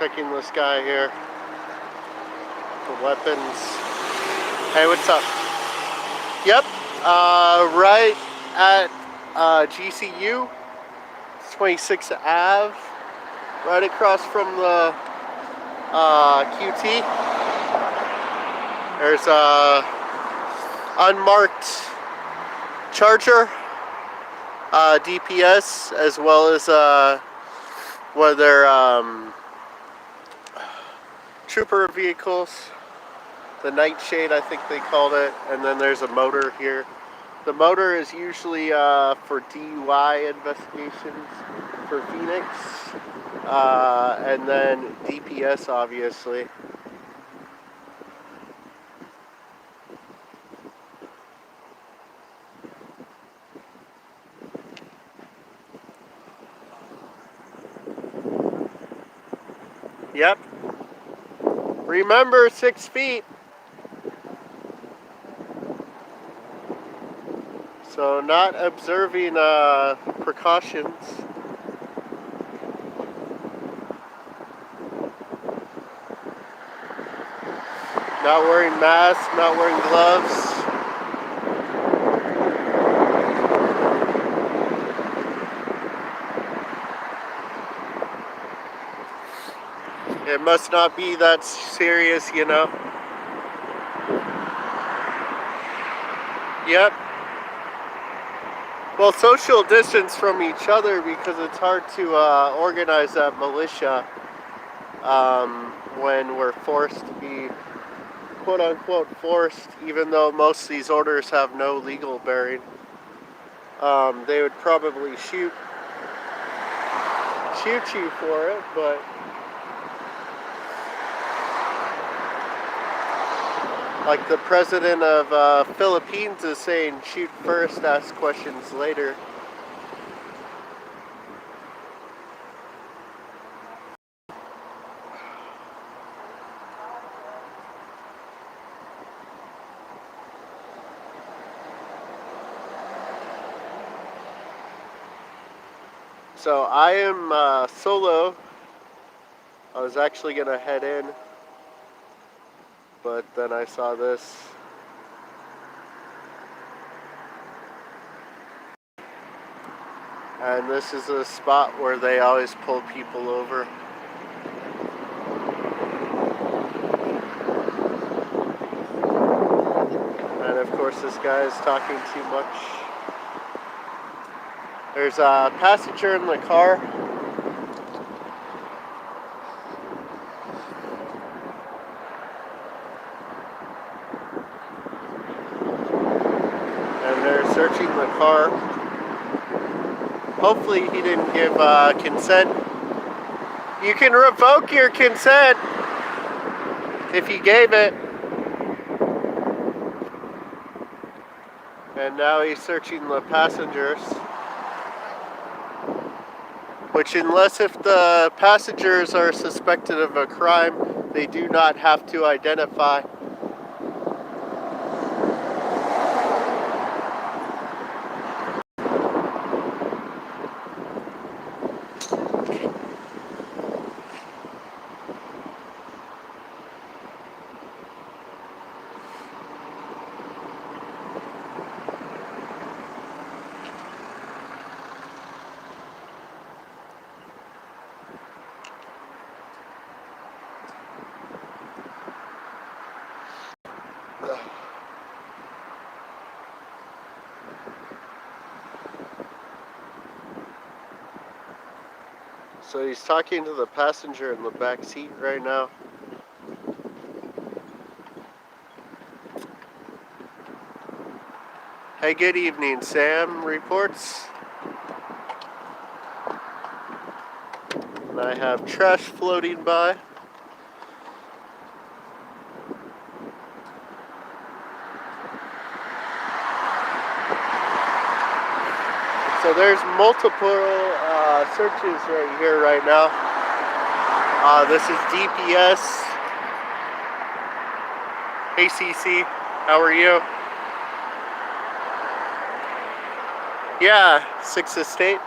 checking this guy here for weapons. Hey, what's up? Yep, right at GCU, 26th Ave, right across from the QT. There's a unmarked charger, DPS, as well as one of their trooper vehicles, the Nightshade, I think they called it, and then there's a motor here. The motor is usually for DUI investigations for Phoenix, and then DPS, obviously. Yep. Remember, 6 feet. So not observing precautions. Not wearing masks, not wearing gloves. It must not be that serious, you know. Yep. Well, social distance from each other because it's hard to organize that militia when we're forced to be quote-unquote forced, even though most of these orders have no legal bearing. They would probably shoot you for it, but like the president of Philippines is saying, shoot first, ask questions later. So I am solo. I was actually going to head in, but then I saw this. And this is a spot where they always pull people over. And of course this guy is talking too much. There's a passenger in the car. And they're searching the car. Hopefully he didn't give consent. You can revoke your consent if he gave it. And now he's searching the passengers. Which, unless if the passengers are suspected of a crime, they do not have to identify. So he's talking to the passenger in the back seat right now. Hey, good evening, Sam reports. And I have trash floating by. So there's multiple searches right here right now. This is DPS. Hey CC, how are you? Yeah, 6th Estate.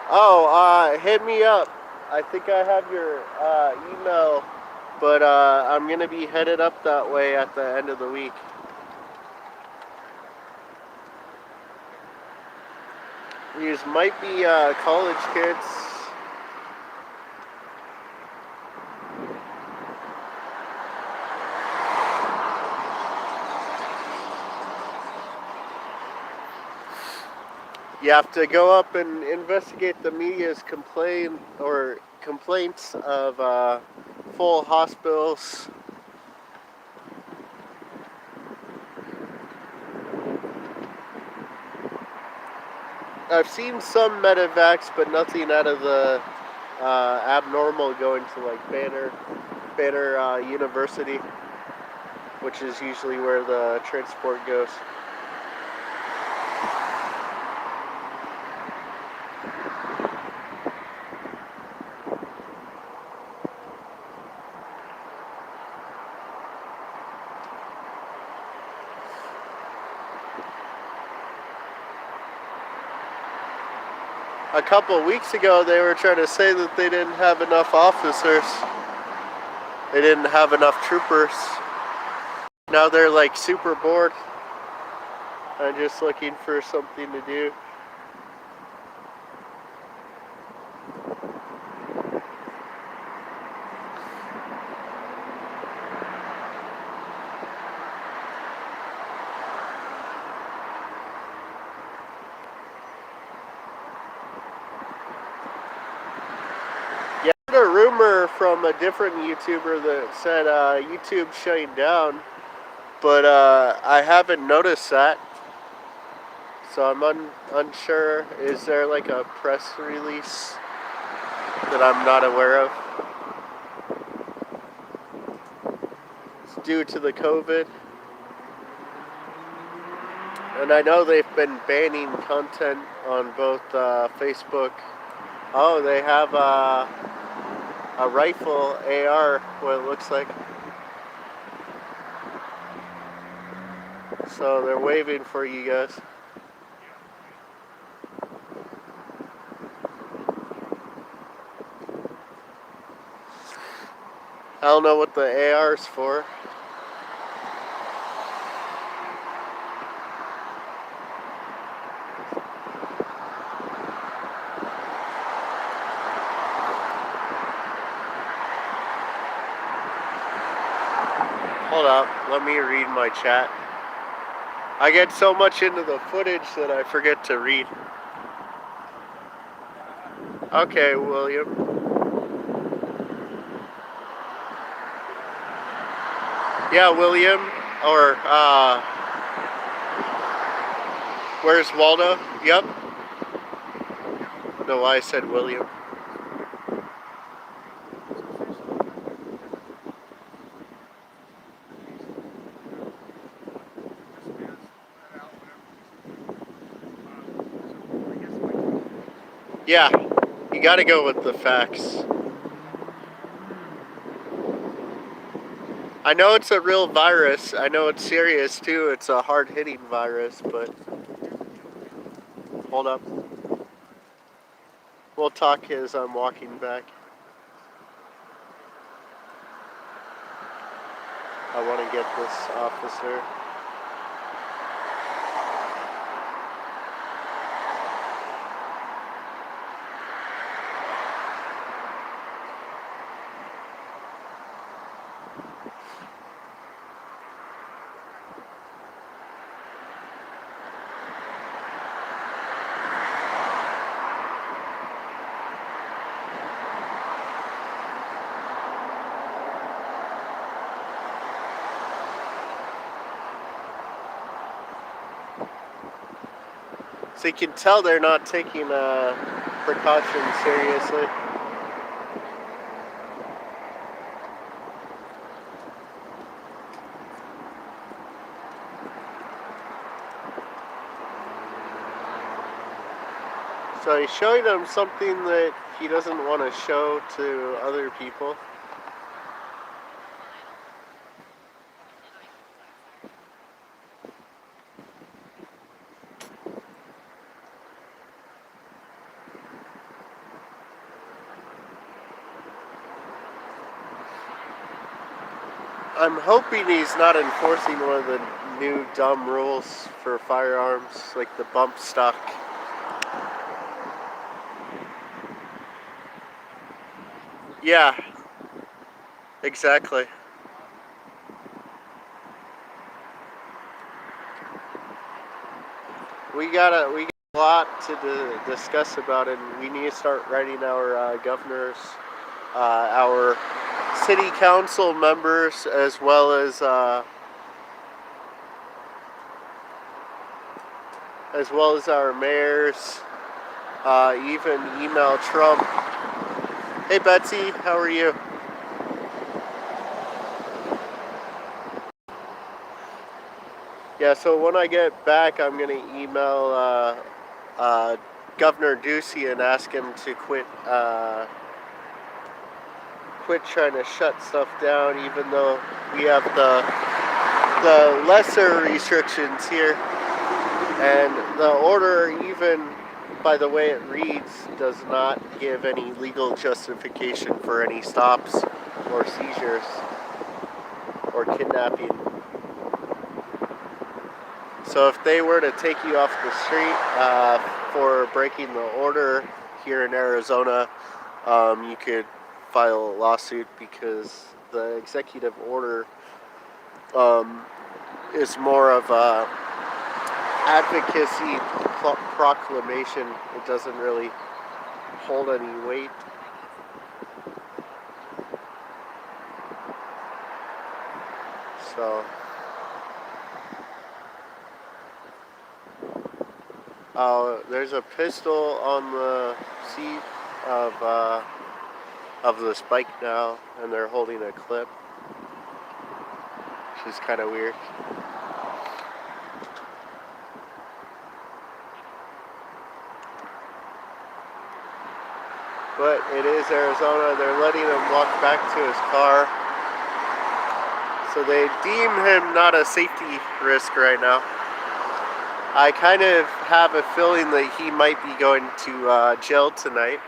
Oh, hit me up. I think I have your email, but I'm gonna be headed up that way at the end of the week. These might be college kids. You have to go up and investigate the media's complaints of full hospitals. I've seen some medevacs, but nothing out of the abnormal going to like Banner University, which is usually where the transport goes. A couple of weeks ago, they were trying to say that they didn't have enough officers. They didn't have enough troopers. Now they're like super bored and just looking for something to do. Yeah, I heard a rumor from a different YouTuber that said YouTube's shutting down, but I haven't noticed that. So I'm unsure. Is there like a press release that I'm not aware of? It's due to the COVID. And I know they've been banning content on both Facebook. Oh, they have a rifle AR, what it looks like. So they're waving for you guys. I don't know what the AR's for. Hold up, let me read my chat. I get so much into the footage that I forget to read. Okay, William. Yeah, William. Or, where's Waldo? Yep. No, I said William. Yeah, you gotta go with the facts. I know it's a real virus. I know it's serious too. It's a hard-hitting virus, but hold up. We'll talk as I'm walking back. I want to get this officer. So you can tell they're not taking precautions seriously. So he's showing them something that he doesn't want to show to other people. I'm hoping he's not enforcing one of the new dumb rules for firearms, like the bump stock. Yeah, exactly. We got a lot to discuss about it, and we need to start writing our governors, our city council members, as well as our mayors. Even email Trump. Hey Betsy, how are you? Yeah, so when I get back, I'm gonna email Governor Ducey and ask him to quit trying to shut stuff down, even though we have the lesser restrictions here. And the order, even by the way it reads, does not give any legal justification for any stops or seizures or kidnapping. So if they were to take you off the street for breaking the order here in Arizona, you could file a lawsuit because the executive order is more of a advocacy proclamation. It doesn't really hold any weight. So, there's a pistol on the seat of this bike now, and they're holding a clip, which is kind of weird. But it is Arizona. They're letting him walk back to his car. So they deem him not a safety risk right now. I kind of have a feeling that he might be going to jail tonight.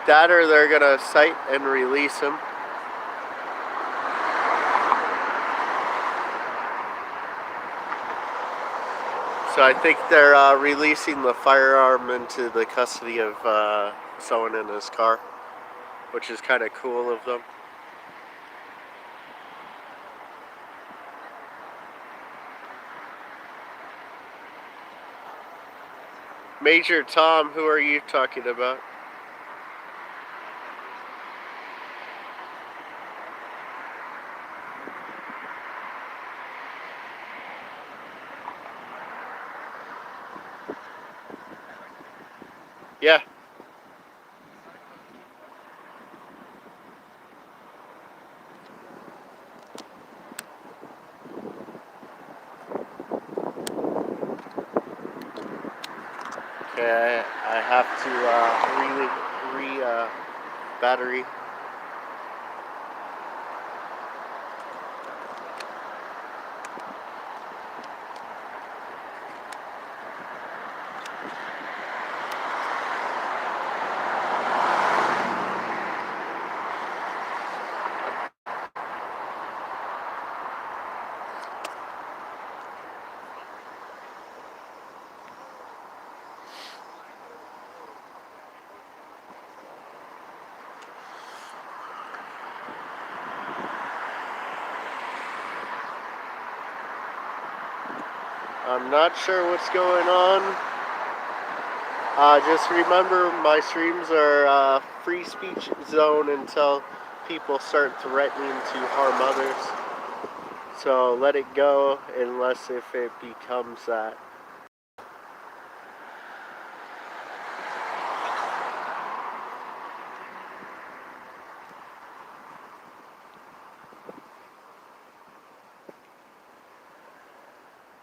That or they're going to cite and release him. So I think they're releasing the firearm into the custody of someone in his car, which is kind of cool of them. Major Tom, who are you talking about? Yeah. Okay, I have to battery. I'm not sure what's going on. Just remember, my streams are free speech zone until people start threatening to harm others. So let it go unless if it becomes that.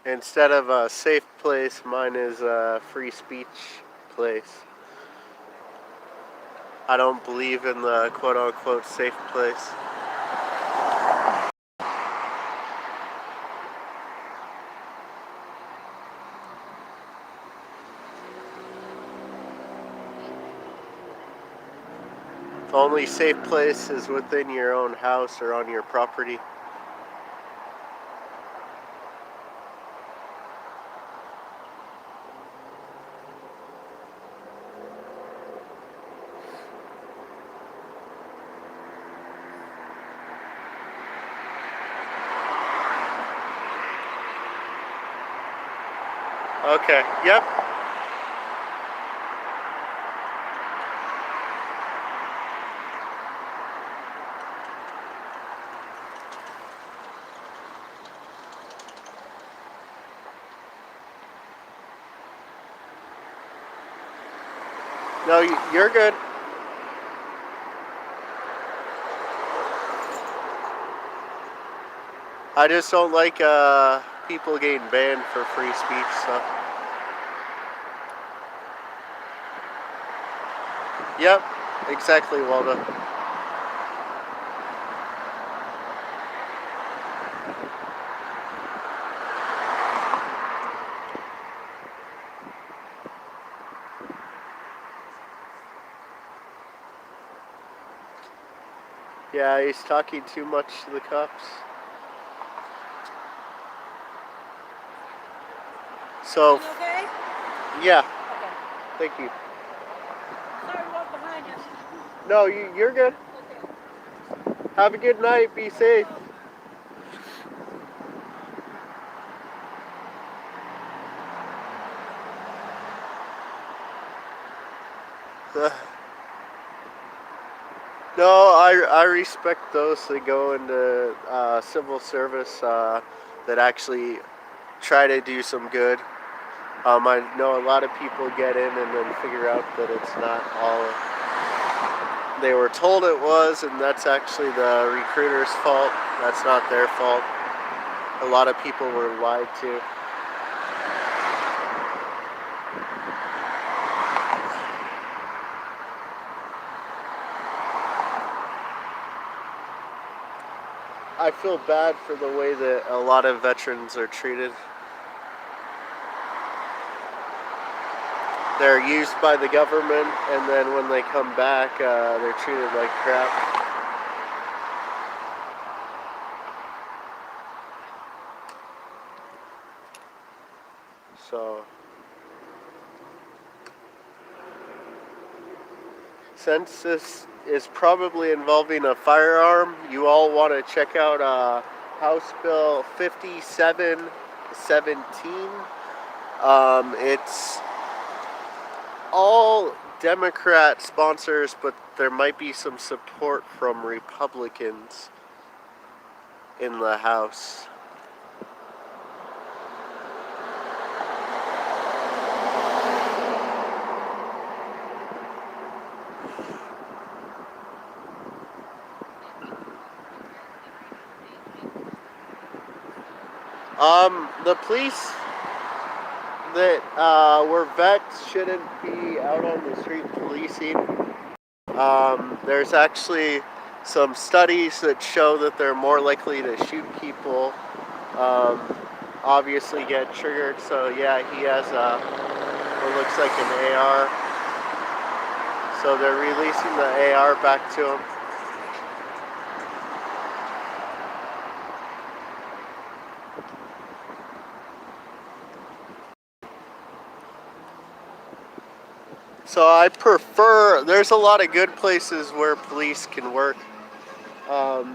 Instead of a safe place, mine is a free speech place. I don't believe in the quote-unquote safe place. only safe place is within your own house or on your property. Okay, yep. No, you're good. I just don't like people getting banned for free speech, so. Yep, exactly, Waldo. Yeah, he's talking too much to the cops. So, okay? Yeah. Okay. Thank you. Sorry, walk behind you. No, you're good. Okay. Have a good night. Be safe. No, I respect those that go into civil service that actually try to do some good. I know a lot of people get in and then figure out that it's not all they were told it was, and that's actually the recruiter's fault. That's not their fault. A lot of people were lied to. I feel bad for the way that a lot of veterans are treated. They're used by the government, and then when they come back, they're treated like crap. So, since this is probably involving a firearm, you all want to check out House Bill 5717. It's all Democrat sponsors, but there might be some support from Republicans in the House. The police that were vets shouldn't be out on the street policing. There's actually some studies that show that they're more likely to shoot people, um, obviously get triggered. So yeah, he has what looks like an AR. So they're releasing the AR back to him. So I prefer, there's a lot of good places where police can work.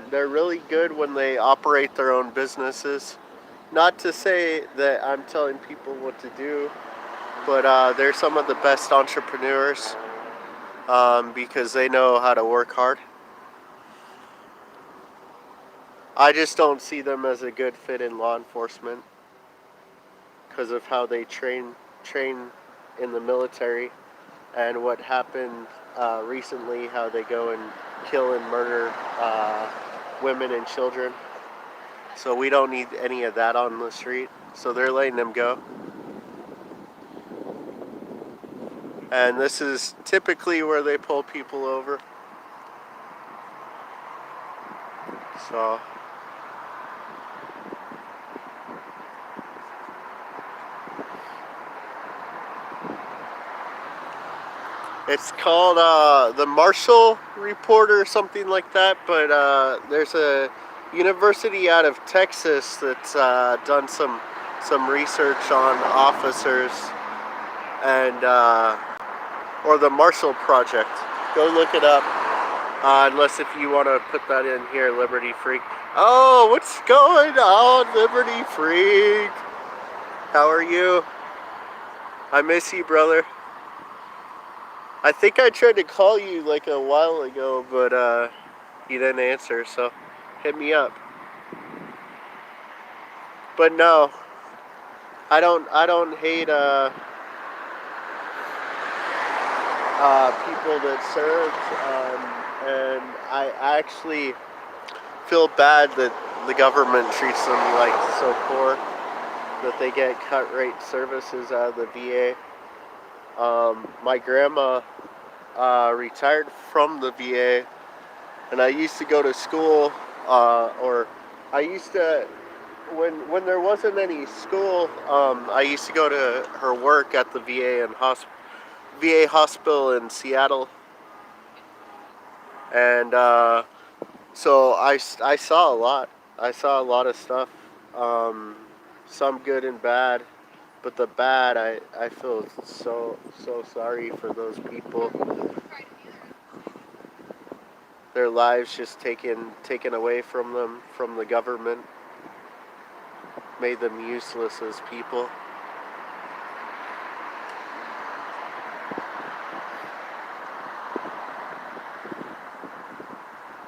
They're really good when they operate their own businesses. Not to say that I'm telling people what to do, but they're some of the best entrepreneurs because they know how to work hard. I just don't see them as a good fit in law enforcement because of how they train in the military and what happened recently, how they go and kill and murder women and children. So we don't need any of that on the street. So they're letting them go. And this is typically where they pull people over. So It's called the Marshall Report or something like that, but there's a university out of Texas that's done some research on officers and or the Marshall Project. Go look it up. Unless if you want to put that in here, Liberty Freak. Oh, what's going on, Liberty Freak? How are you? I miss you, brother. I think I tried to call you like a while ago, but you didn't answer, so hit me up. But no, I don't hate people that served, and I actually feel bad that the government treats them like so poor that they get cut rate services out of the VA. My grandma retired from the VA, and I used to go to school, or I used to, when there wasn't any school, I used to go to her work at the VA and VA hospital in Seattle, and so I saw a lot. I saw a lot of stuff, some good and bad. But the bad, I feel so sorry for those people. Their lives just taken away from them, from the government, made them useless as people.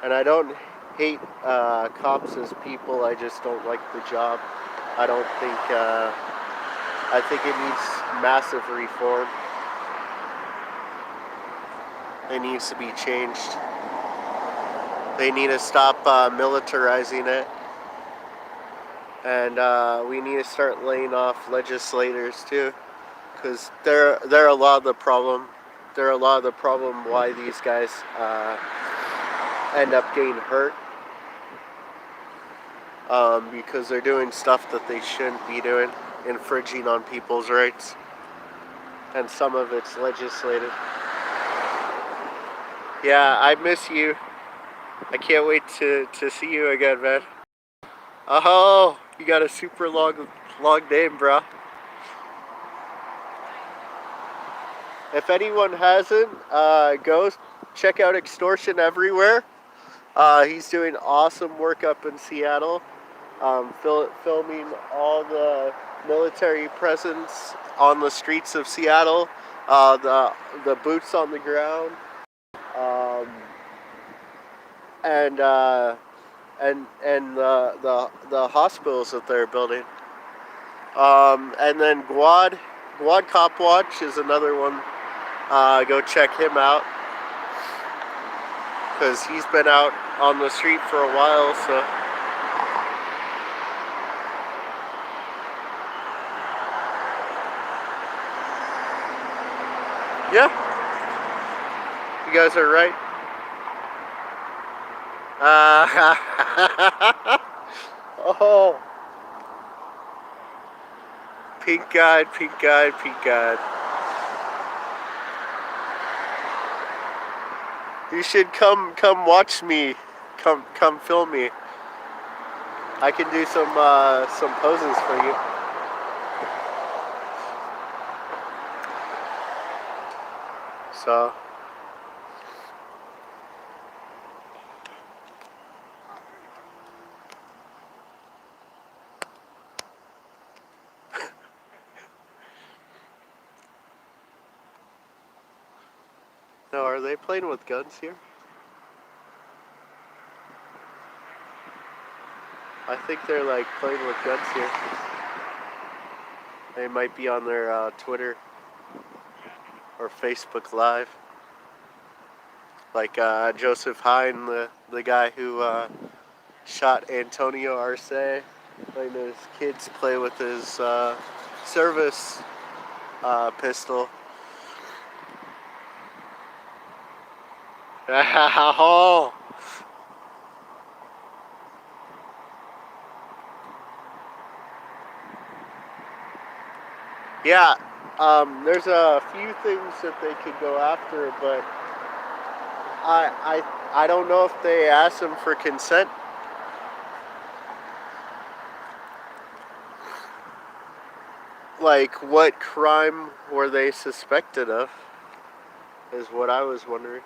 And I don't hate cops as people. I just don't like the job. I don't think. I think it needs massive reform. It needs to be changed. They need to stop militarizing it, and we need to start laying off legislators too, because they're a lot of the problem. They're a lot of the problem why these guys end up getting hurt, because they're doing stuff that they shouldn't be doing, infringing on people's rights, and some of it's legislated. Yeah, I miss you. I can't wait to see you again, man. Oh, you got a super long name, bro. If anyone hasn't, go check out Extortion Everywhere. He's doing awesome work up in Seattle, filming all the military presence on the streets of Seattle, the boots on the ground, um, and the hospitals that they're building. And then Guad Cop Watch is another one. Go check him out, because he's been out on the street for a while, so. Yeah, you guys are right. Oh, pink guide, pink guide, pink guide. You should come watch me. Come film me. I can do some poses for you. So. No, are they playing with guns here? I think they're like playing with guns here. They might be on their Twitter or Facebook Live. Like Joseph Hine, the guy who shot Antonio Arce, letting his kids play with his service pistol. Oh. Yeah, There's a few things that they could go after, but I don't know if they asked them for consent. Like, what crime were they suspected of? Is what I was wondering.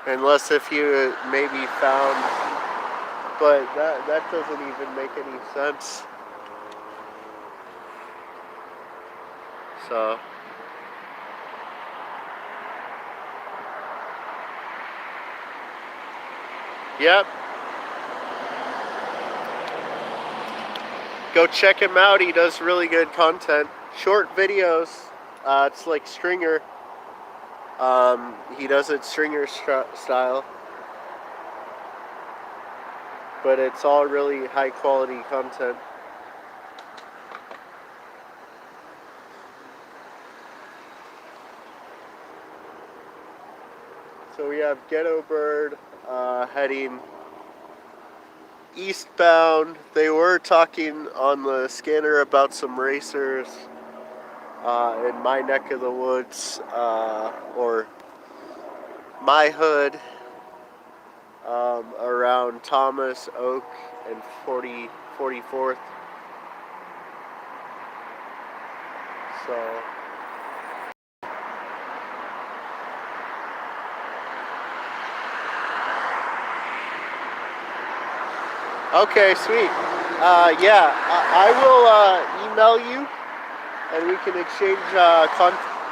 Unless if you maybe found, but that doesn't even make any sense. So, yep. Go check him out. He does really good content. Short videos. It's like Stringer. He does it Stringer style. But it's all really high quality content. So we have Ghetto Bird heading eastbound. They were talking on the scanner about some racers in my neck of the woods, or my hood, around Thomas, Oak, and 44th. So, okay, sweet. Yeah, I will email you, and we can exchange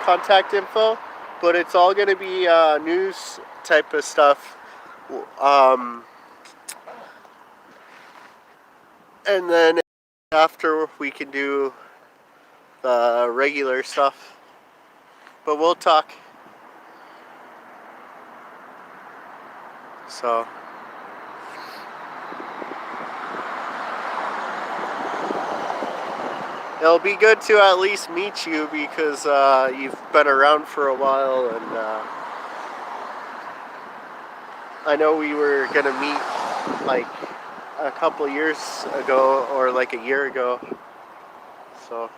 contact info. But it's all going to be news type of stuff. And then after we can do the regular stuff. But we'll talk. So. It'll be good to at least meet you because you've been around for a while, and I know we were going to meet like a couple years ago or like a year ago. So.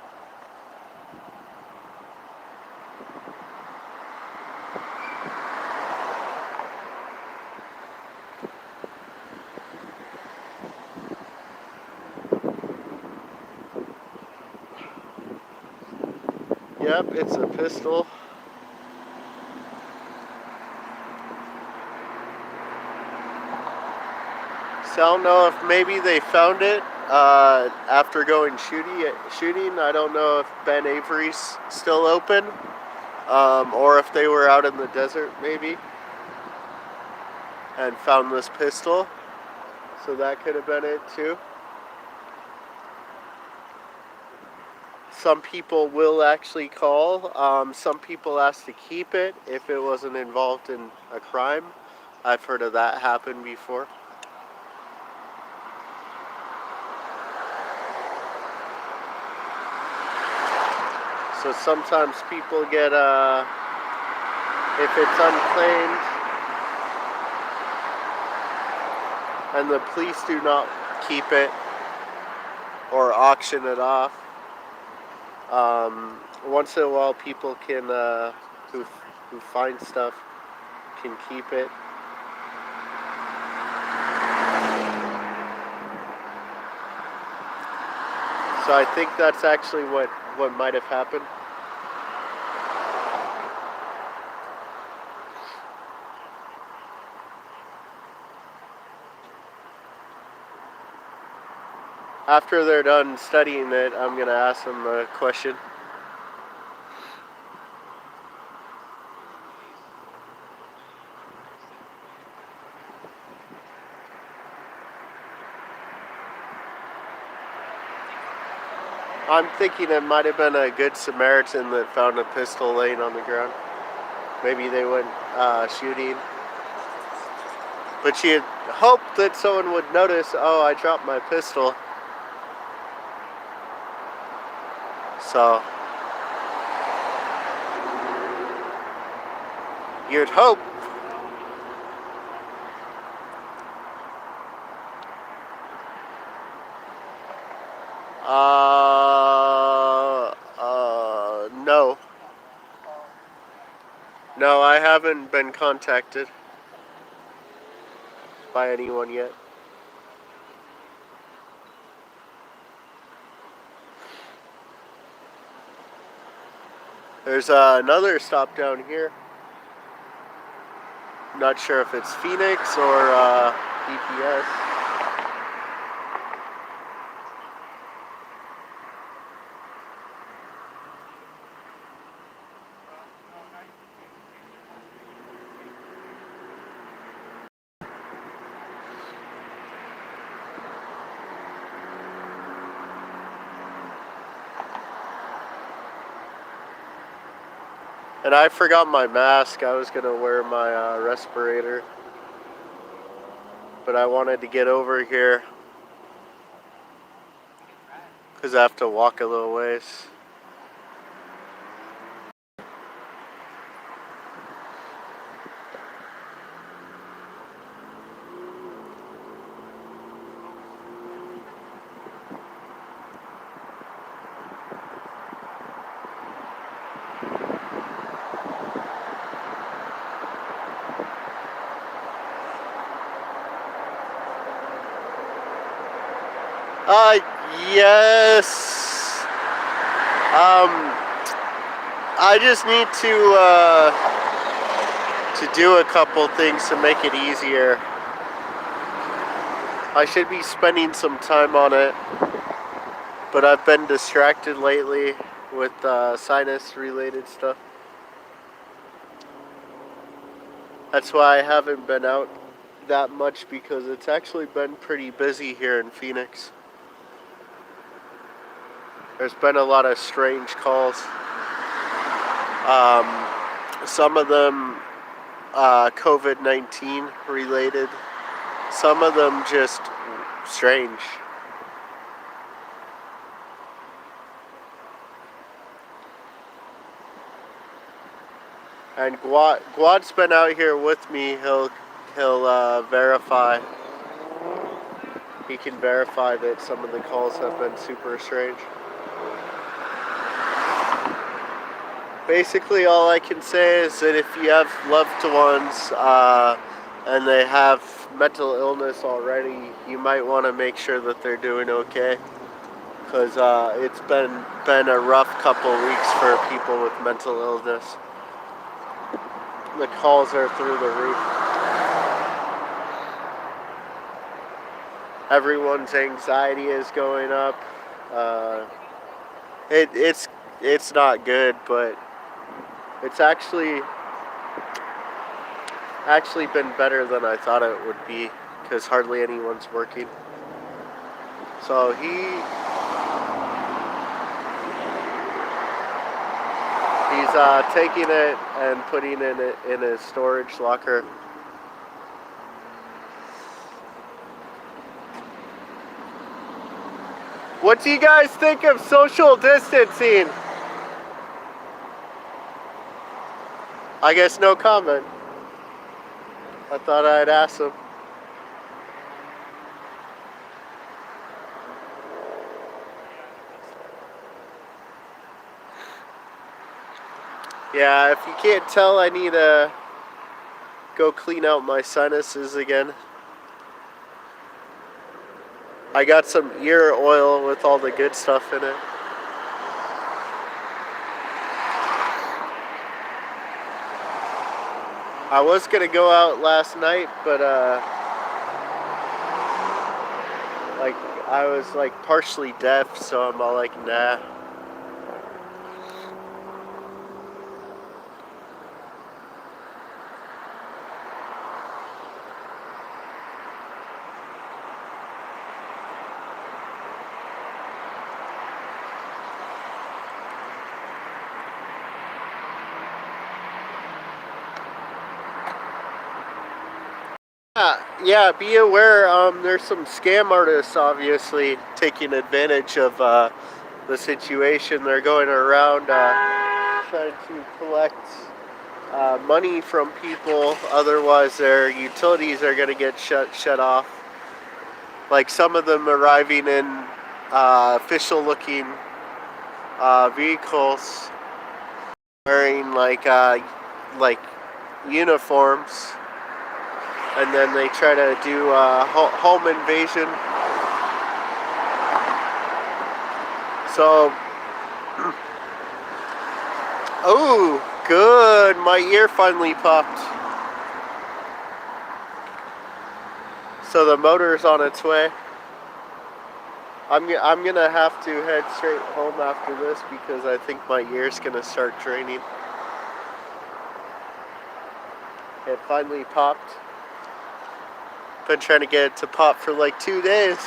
Yep, it's a pistol. So I don't know if maybe they found it after going shooting. I don't know if Ben Avery's still open, or if they were out in the desert maybe and found this pistol. So that could have been it too. Some people will actually call. Some people ask to keep it if it wasn't involved in a crime. I've heard of that happen before. So sometimes people get, if it's unclaimed and the police do not keep it or auction it off, once in a while people can, who find stuff, can keep it. So I think that's actually what might have happened. After they're done studying it, I'm going to ask them a question. I'm thinking it might have been a good Samaritan that found a pistol laying on the ground. Maybe they went shooting. But she had hoped that someone would notice, oh, I dropped my pistol. So, you'd hope. No. No, I haven't been contacted by anyone yet. There's another stop down here. Not sure if it's Phoenix or DPS. And I forgot my mask. I was gonna wear my respirator, but I wanted to get over here because I have to walk a little ways. Yes. I just need to do a couple things to make it easier. I should be spending some time on it, but I've been distracted lately with sinus related stuff. That's why I haven't been out that much, because it's actually been pretty busy here in Phoenix. There's been a lot of strange calls. Some of them COVID-19 related. Some of them just strange. And Guad's been out here with me. He'll verify. He can verify that some of the calls have been super strange. Basically, all I can say is that if you have loved ones and they have mental illness already, you might want to make sure that they're doing okay, because it's been a rough couple weeks for people with mental illness. The calls are through the roof. Everyone's anxiety is going up. It's not good, but it's actually been better than I thought it would be, because hardly anyone's working. So he's taking it and putting it in his storage locker. What do you guys think of social distancing? I guess no comment. I thought I'd ask them. Yeah, if you can't tell, I need to go clean out my sinuses again. I got some ear oil with all the good stuff in it. I was gonna go out last night, but like I was like partially deaf, so I'm all like, nah. Yeah, be aware. There's some scam artists obviously taking advantage of the situation. They're going around trying to collect money from people. Otherwise, their utilities are going to get shut off. Like some of them arriving in official-looking vehicles wearing like uniforms, and then they try to do home invasion. So, oh, good! My ear finally popped. So the motor's on its way. I'm gonna have to head straight home after this because I think my ear's gonna start draining. It finally popped. Been trying to get it to pop for like 2 days.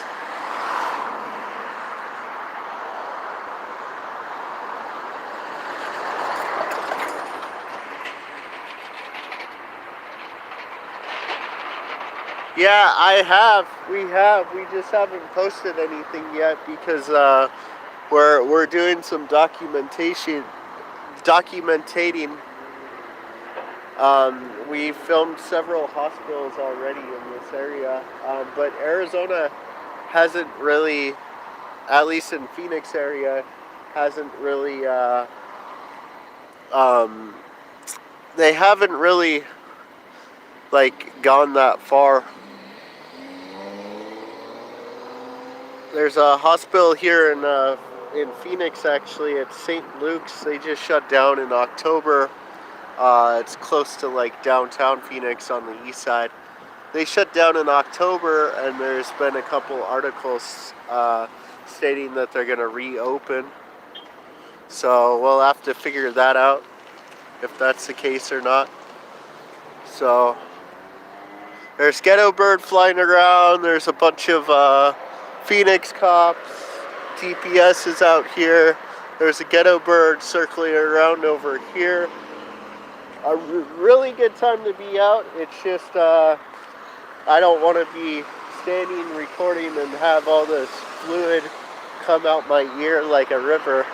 Yeah, I have. We have. We just haven't posted anything yet because we're doing some documenting. We filmed several hospitals already in this area, but Arizona hasn't really, at least in Phoenix area, hasn't really. They haven't really like gone that far. There's a hospital here in Phoenix, actually. It's St. Luke's. They just shut down in October. It's close to like downtown Phoenix on the east side. They shut down in October, and there's been a couple articles stating that they're going to reopen. So we'll have to figure that out, if that's the case or not. So there's ghetto bird flying around. There's a bunch of Phoenix cops. Dps is out here. There's a ghetto bird circling around over here. A really good time to be out. It's just I don't want to be standing recording and have all this fluid come out my ear like a river.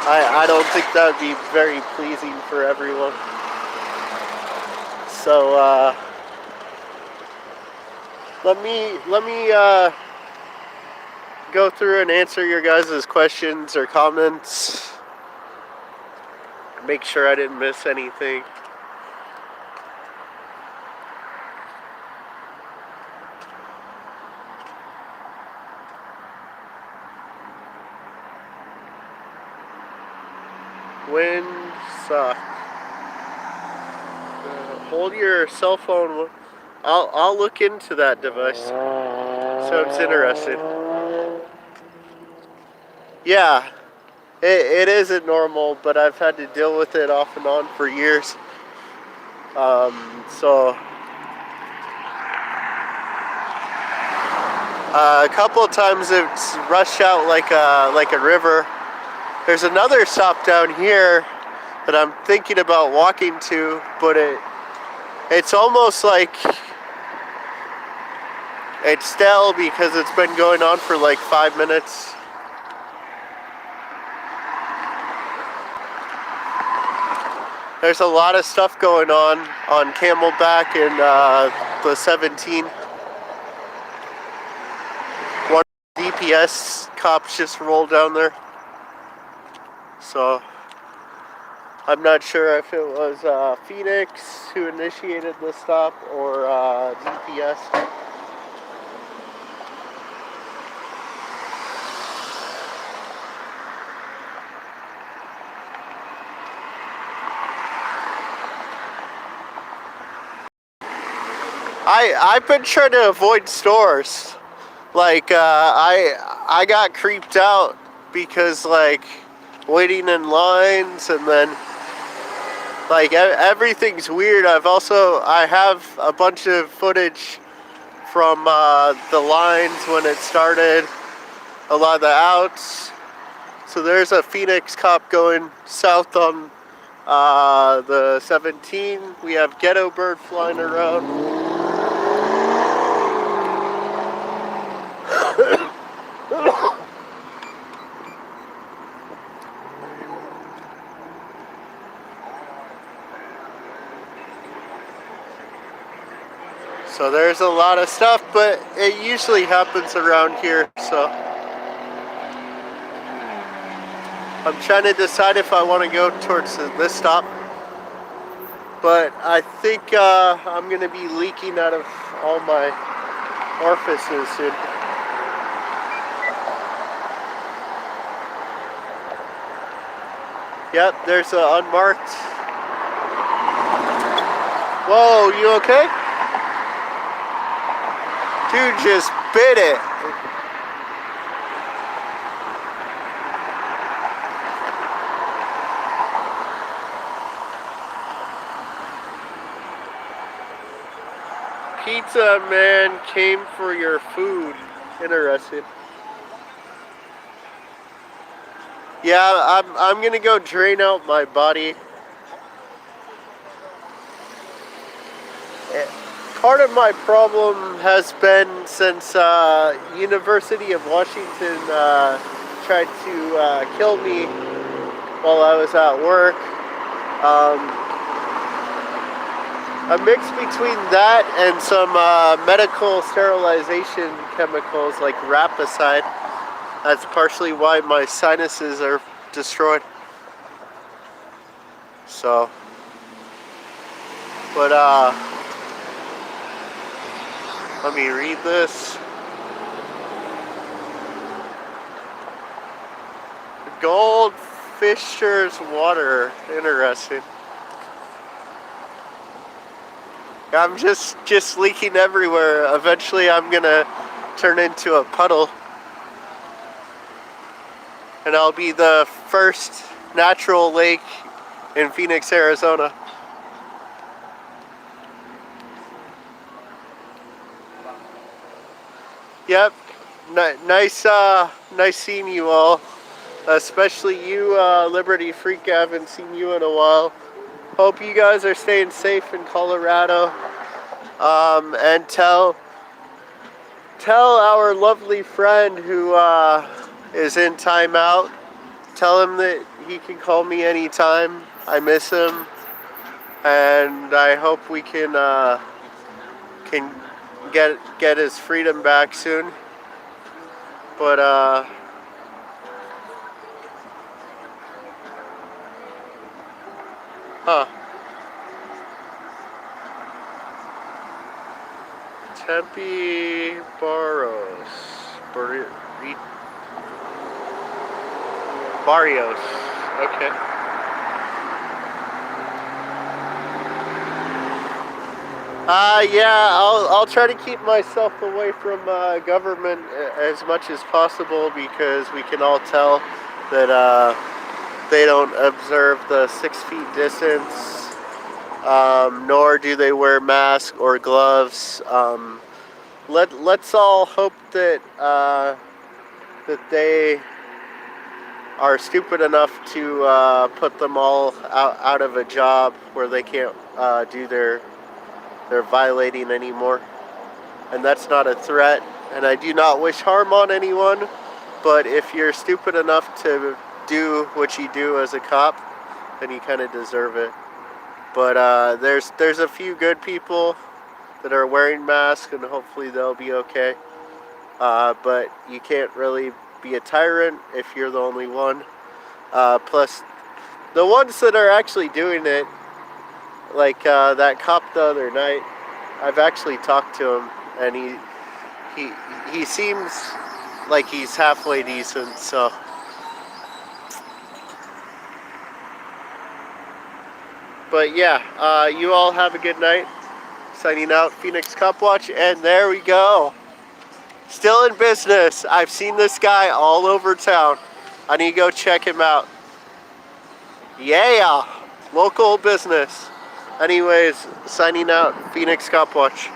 I don't think that would be very pleasing for everyone. So let me go through and answer your guys' questions or comments. Make sure I didn't miss anything. Wind suck. Hold your cell phone. I'll look into that device. Sounds interesting. Yeah, it isn't normal, but I've had to deal with it off and on for years. So a couple of times it's rushed out like a river. There's another stop down here that I'm thinking about walking to, but it's almost like it's stale because it's been going on for like 5 minutes. There's a lot of stuff going on Camelback and the 17. One DPS cops just rolled down there. So I'm not sure if it was Phoenix who initiated the stop or DPS. I've been trying to avoid stores. Like I got creeped out because like waiting in lines, and then like everything's weird. I have a bunch of footage from the lines when it started, a lot of the outs. So there's a Phoenix cop going south on the 17. We have ghetto bird flying around. So there's a lot of stuff, but it usually happens around here, so. I'm trying to decide if I want to go towards this stop, but I think I'm going to be leaking out of all my orifices soon. Yep, there's an unmarked. Whoa, you okay? Dude just bit it. Pizza man came for your food. Interesting. Yeah, I'm gonna go drain out my body. Part of my problem has been since University of Washington tried to kill me while I was at work. A mix between that and some medical sterilization chemicals like rapicide. That's partially why my sinuses are destroyed. So, but let me read this. Goldfisher's water. Interesting. I'm just leaking everywhere. Eventually I'm gonna turn into a puddle. And I'll be the first natural lake in Phoenix, Arizona. Yep. Nice seeing you all. Especially you, Liberty Freak. I haven't seen you in a while. Hope you guys are staying safe in Colorado. And tell our lovely friend who is in timeout. Tell him that he can call me anytime. I miss him, and I hope we can get his freedom back soon. But Tempe Barrios. Okay. Yeah, I'll try to keep myself away from government as much as possible, because we can all tell that they don't observe the 6 feet distance, nor do they wear masks or gloves. Let's all hope that that they are stupid enough to put them all out of a job where they can't do their violating anymore. And that's not a threat, and I do not wish harm on anyone, but if you're stupid enough to do what you do as a cop, then you kind of deserve it. But there's a few good people that are wearing masks, and hopefully they'll be okay. But you can't really be a tyrant if you're the only one. Plus, the ones that are actually doing it, like that cop the other night, I've actually talked to him, and he seems like he's halfway decent. So, but yeah, you all have a good night. Signing out, Phoenix Cop Watch, and there we go. Still in business. I've seen this guy all over town. I need to go check him out. Yeah, local business. Anyways, signing out, Phoenix Cop Watch.